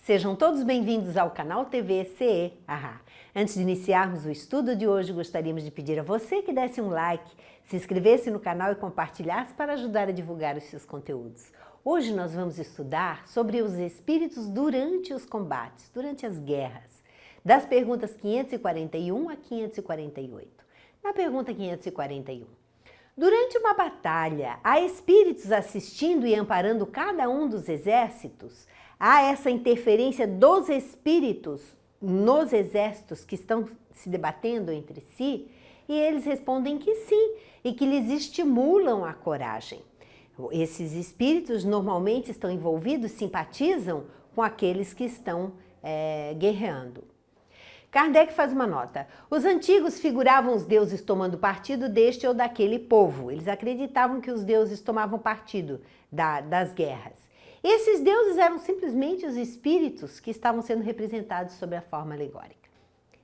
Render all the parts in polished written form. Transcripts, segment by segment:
Sejam todos bem-vindos ao canal TV CE Ahá. Antes de iniciarmos o estudo de hoje, gostaríamos de pedir a você que desse um like, se inscrevesse no canal e compartilhasse para ajudar a divulgar os seus conteúdos. Hoje nós vamos estudar sobre os espíritos durante os combates, durante as guerras, das perguntas 541 a 548. Na pergunta 541, durante uma batalha, há espíritos assistindo e amparando cada um dos exércitos? Há essa interferência dos espíritos nos exércitos que estão se debatendo entre si? E eles respondem que sim, e que lhes estimulam a coragem. Esses espíritos normalmente estão envolvidos, simpatizam com aqueles que estão guerreando. Kardec faz uma nota. Os antigos figuravam os deuses tomando partido deste ou daquele povo. Eles acreditavam que os deuses tomavam partido das guerras. Esses deuses eram simplesmente os espíritos que estavam sendo representados sob a forma alegórica.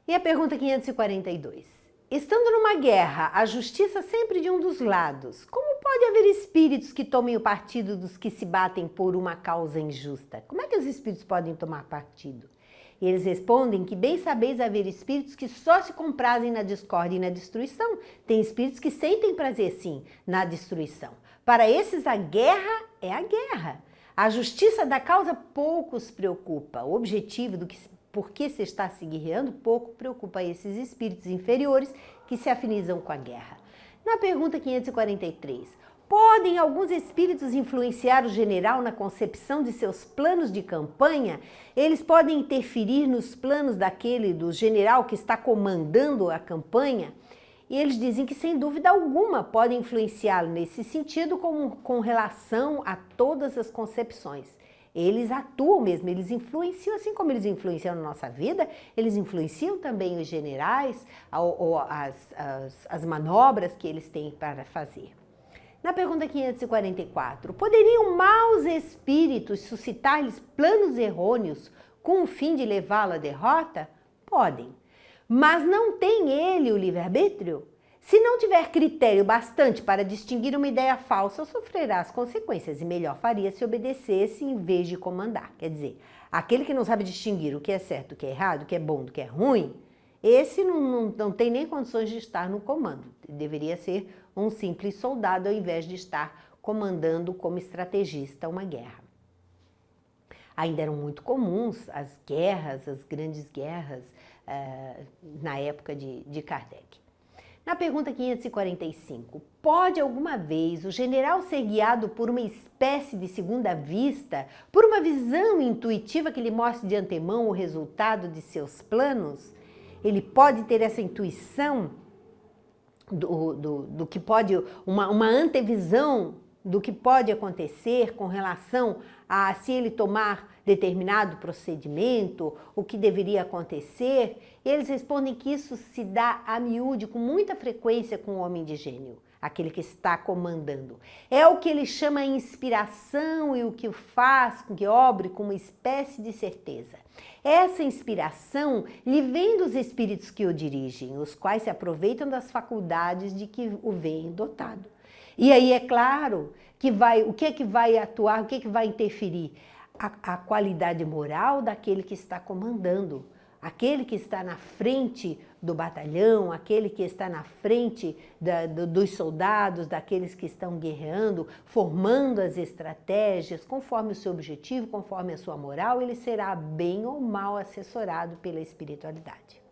E a pergunta 542. Estando numa guerra, a justiça sempre de um dos lados, como pode haver espíritos que tomem o partido dos que se batem por uma causa injusta? Como é que os espíritos podem tomar partido? E eles respondem que bem sabeis haver espíritos que só se comprazem na discórdia e na destruição. Tem espíritos que sentem prazer, sim, na destruição. Para esses, a guerra é a guerra. A justiça da causa pouco os preocupa. O objetivo do que por que se está se guerreando pouco preocupa esses espíritos inferiores que se afinizam com a guerra. Na pergunta 543, podem alguns espíritos influenciar o general na concepção de seus planos de campanha? Eles podem interferir nos planos do general que está comandando a campanha? E eles dizem que, sem dúvida alguma, podem influenciá-lo nesse sentido com relação a todas as concepções. Eles atuam mesmo, eles influenciam, assim como eles influenciam na nossa vida, eles influenciam também os generais, ou as manobras que eles têm para fazer. Na pergunta 544, poderiam maus espíritos suscitar-lhes planos errôneos com o fim de levá-lo à derrota? Podem. Mas não tem ele o livre-arbítrio? Se não tiver critério bastante para distinguir uma ideia falsa, sofrerá as consequências e melhor faria se obedecesse em vez de comandar. Quer dizer, aquele que não sabe distinguir o que é certo, o que é errado, o que é bom, do que é ruim, esse não tem nem condições de estar no comando. Deveria ser um simples soldado ao invés de estar comandando como estrategista uma guerra. Ainda eram muito comuns as guerras, as grandes guerras, na época de Kardec. Na pergunta 545, pode alguma vez o general ser guiado por uma espécie de segunda vista, por uma visão intuitiva que lhe mostre de antemão o resultado de seus planos? Ele pode ter essa intuição do que pode, uma antevisão do que pode acontecer com relação a se ele tomar determinado procedimento, o que deveria acontecer? Eles respondem que isso se dá a miúde com muita frequência com o homem de gênio, aquele que está comandando. É o que ele chama a inspiração e o que o faz com que obre com uma espécie de certeza. Essa inspiração lhe vem dos espíritos que o dirigem, os quais se aproveitam das faculdades de que o veem dotado. E aí é claro que o que é que vai atuar, o que é que vai interferir? A qualidade moral daquele que está comandando, aquele que está na frente do batalhão, aquele que está na frente dos soldados, daqueles que estão guerreando, formando as estratégias, conforme o seu objetivo, conforme a sua moral, ele será bem ou mal assessorado pela espiritualidade.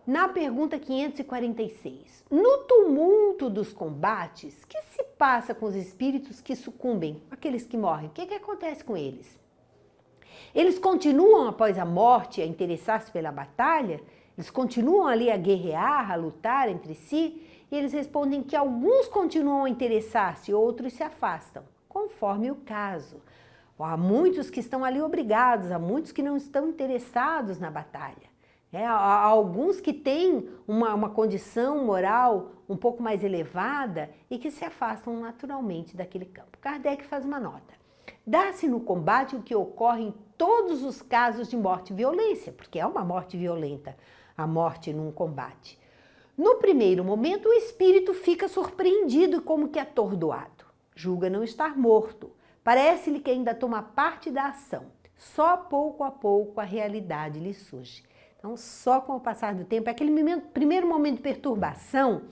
Na pergunta 546, no tumulto dos combates, o que se passa com os espíritos que sucumbem, aqueles que morrem? O que acontece com eles? Eles continuam após a morte a interessar-se pela batalha? Eles continuam ali a guerrear, a lutar entre si? E eles respondem que alguns continuam a interessar-se, outros se afastam, conforme o caso. Há muitos que estão ali obrigados, há muitos que não estão interessados na batalha. Há alguns que têm uma condição moral um pouco mais elevada e que se afastam naturalmente daquele campo. Kardec faz uma nota. Dá-se no combate o que ocorre em todos os casos de morte e violência, porque é uma morte violenta, a morte num combate. No primeiro momento, o espírito fica surpreendido e como que atordoado. Julga não estar morto. Parece-lhe que ainda toma parte da ação. só pouco a pouco a realidade lhe surge. Então, só com o passar do tempo, aquele primeiro momento de perturbação,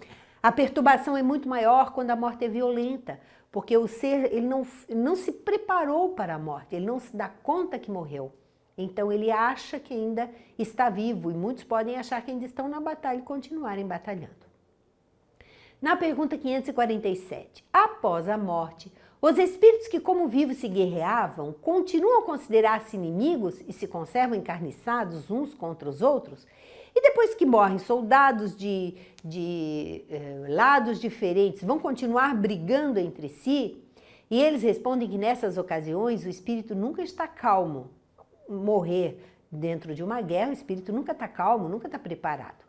a perturbação é muito maior quando a morte é violenta, porque o ser ele não se preparou para a morte, ele não se dá conta que morreu. Então ele acha que ainda está vivo e muitos podem achar que ainda estão na batalha e continuarem batalhando. Na pergunta 547, após a morte, os espíritos que como vivos se guerreavam continuam a considerar-se inimigos e se conservam encarniçados uns contra os outros? E depois que morrem soldados de lados diferentes, vão continuar brigando entre si? E eles respondem que nessas ocasiões o espírito nunca está calmo. Morrer dentro de uma guerra, o espírito nunca está calmo, nunca está preparado.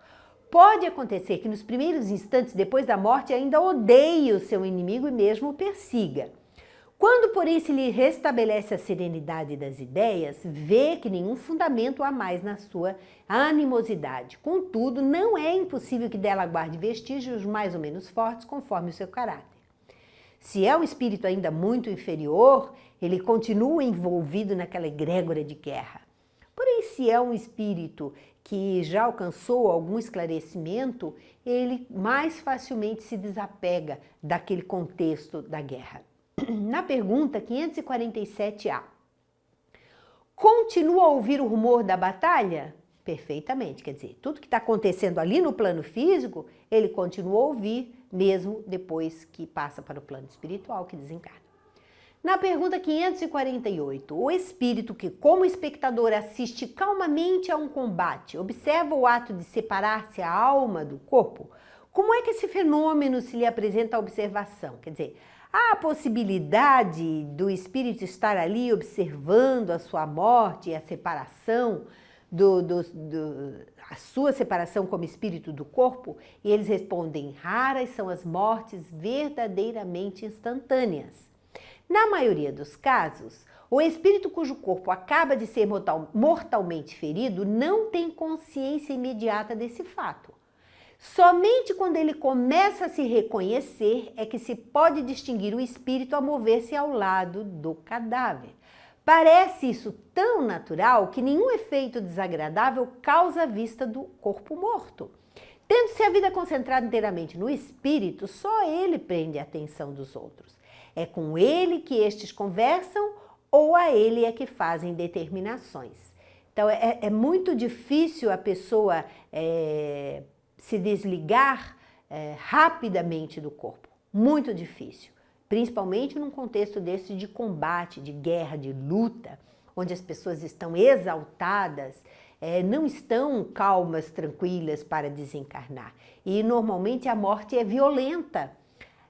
Pode acontecer que nos primeiros instantes depois da morte ainda odeie o seu inimigo e mesmo o persiga. Quando, porém, se lhe restabelece a serenidade das ideias, vê que nenhum fundamento há mais na sua animosidade. Contudo, não é impossível que dela guarde vestígios mais ou menos fortes conforme o seu caráter. Se é um espírito ainda muito inferior, ele continua envolvido naquela egrégora de guerra. Porém, se é um espírito que já alcançou algum esclarecimento, ele mais facilmente se desapega daquele contexto da guerra. Na pergunta 547A, continua a ouvir o rumor da batalha? Perfeitamente, quer dizer, tudo que está acontecendo ali no plano físico, ele continua a ouvir, mesmo depois que passa para o plano espiritual, que desencarna. Na pergunta 548, o espírito que, como espectador, assiste calmamente a um combate, observa o ato de separar-se a alma do corpo? Como é que esse fenômeno se lhe apresenta à observação? Quer dizer, há a possibilidade do espírito estar ali observando a sua morte e a separação, a sua separação como espírito do corpo? E eles respondem, raras são as mortes verdadeiramente instantâneas. Na maioria dos casos, o espírito cujo corpo acaba de ser mortalmente ferido não tem consciência imediata desse fato. Somente quando ele começa a se reconhecer é que se pode distinguir o espírito a mover-se ao lado do cadáver. Parece isso tão natural que nenhum efeito desagradável causa a vista do corpo morto. Tendo-se a vida concentrada inteiramente no espírito, só ele prende a atenção dos outros. É com ele que estes conversam ou a ele é que fazem determinações. Então é muito difícil a pessoa se desligar rapidamente do corpo. Muito difícil. Principalmente num contexto desse de combate, de guerra, de luta, onde as pessoas estão exaltadas, não estão calmas, tranquilas para desencarnar. E normalmente a morte é violenta.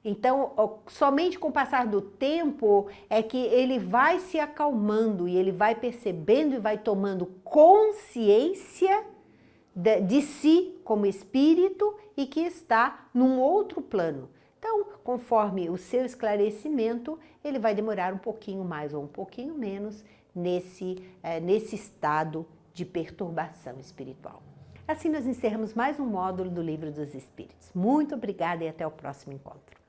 Então, somente com o passar do tempo é que ele vai se acalmando e ele vai percebendo e vai tomando consciência de si como espírito e que está num outro plano. Então, conforme o seu esclarecimento, ele vai demorar um pouquinho mais ou um pouquinho menos nesse estado de perturbação espiritual. Assim nós encerramos mais um módulo do Livro dos Espíritos. Muito obrigada e até o próximo encontro.